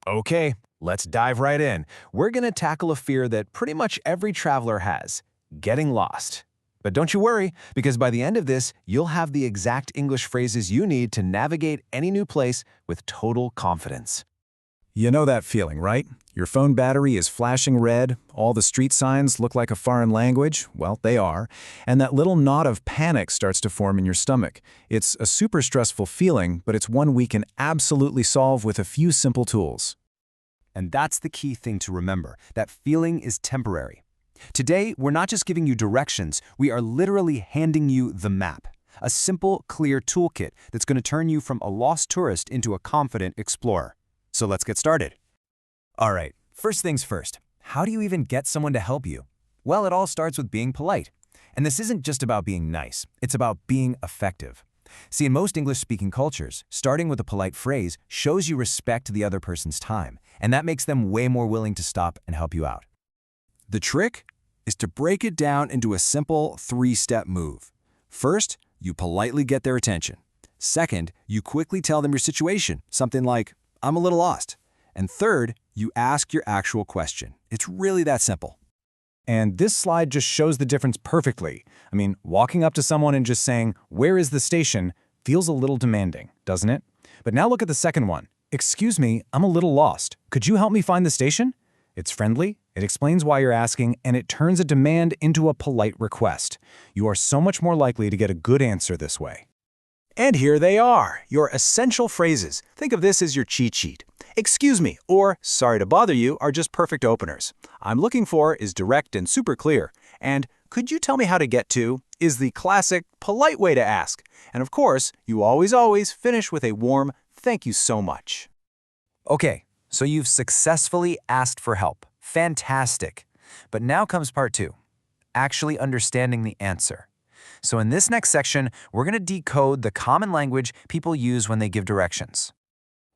Okay, let's dive right in. We're going to tackle a fear that pretty much every traveler has, getting lost. But don't you worry, because by the end of this, you'll have the exact English phrases you need to navigate any new place with total confidence. You know that feeling, right? Your phone battery is flashing red, all the street signs look like a foreign language, well, they are, and that little knot of panic starts to form in your stomach. It's a super stressful feeling, but it's one we can absolutely solve with a few simple tools. And that's the key thing to remember, that feeling is temporary. Today, we're not just giving you directions, we are literally handing you the map. A simple, clear toolkit that's going to turn you from a lost tourist into a confident explorer. So let's get started. All right, first things first. How do you even get someone to help you? Well, it all starts with being polite. And this isn't just about being nice, it's about being effective. See, in most English-speaking cultures, starting with a polite phrase shows you respect the other person's time, and that makes them way more willing to stop and help you out. The trick is to break it down into a simple three-step move. First, you politely get their attention. Second, you quickly tell them your situation, something like, "I'm a little lost." And third, you ask your actual question. It's really that simple. And this slide just shows the difference perfectly. I mean, walking up to someone and just saying, "Where is the station?" feels a little demanding, doesn't it? But now look at the second one. "Excuse me, I'm a little lost. Could you help me find the station?" It's friendly, it explains why you're asking, and it turns a demand into a polite request. You are so much more likely to get a good answer this way. And here they are, your essential phrases. Think of this as your cheat sheet. "Excuse me" or "sorry to bother you" are just perfect openers. "I'm looking for" is direct and super clear. And "could you tell me how to get to" is the classic, polite way to ask. And of course, you always finish with a warm "thank you so much." Okay, so you've successfully asked for help. Fantastic. But now comes part two, actually understanding the answer. So in this next section, we're going to decode the common language people use when they give directions.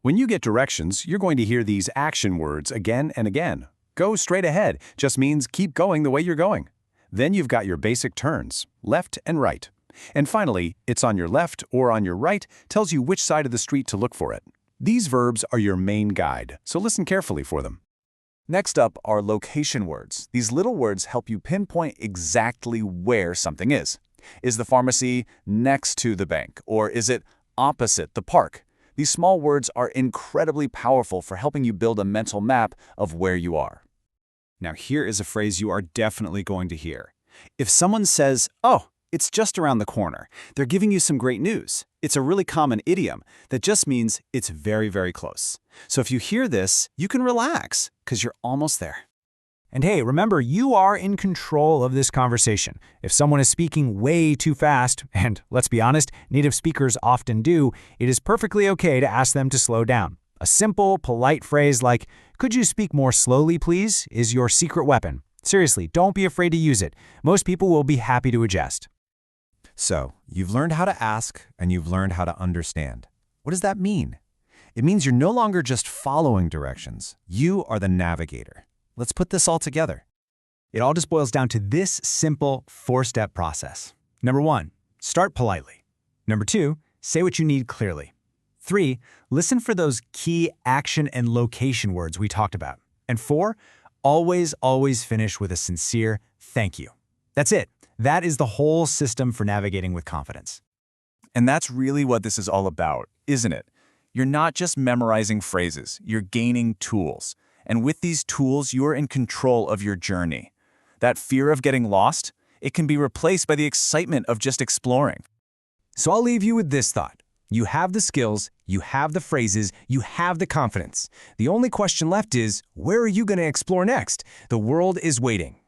When you get directions, you're going to hear these action words again and again. Go straight ahead just means keep going the way you're going. Then you've got your basic turns, left and right. And finally, it's on your left or on your right tells you which side of the street to look for it. These verbs are your main guide, so listen carefully for them. Next up are location words. These little words help you pinpoint exactly where something is. Is the pharmacy next to the bank, or is it opposite the park? These small words are incredibly powerful for helping you build a mental map of where you are. Now here is a phrase you are definitely going to hear. If someone says, "Oh, it's just around the corner," they're giving you some great news. It's a really common idiom that just means it's very close. So if you hear this, you can relax because you're almost there. And hey, remember, you are in control of this conversation. If someone is speaking way too fast, and let's be honest, native speakers often do, it is perfectly okay to ask them to slow down. A simple, polite phrase like, "Could you speak more slowly, please?" is your secret weapon. Seriously, don't be afraid to use it. Most people will be happy to adjust. So, you've learned how to ask and you've learned how to understand. What does that mean? It means you're no longer just following directions. You are the navigator. Let's put this all together. It all just boils down to this simple four-step process. Number 1, start politely. Number 2, say what you need clearly. 3, listen for those key action and location words we talked about. And 4, always finish with a sincere thank you. That's it. That is the whole system for navigating with confidence. And that's really what this is all about, isn't it? You're not just memorizing phrases, you're gaining tools. And with these tools, you're in control of your journey. That fear of getting lost, it can be replaced by the excitement of just exploring. So I'll leave you with this thought. You have the skills, you have the phrases, you have the confidence. The only question left is, where are you going to explore next? The world is waiting.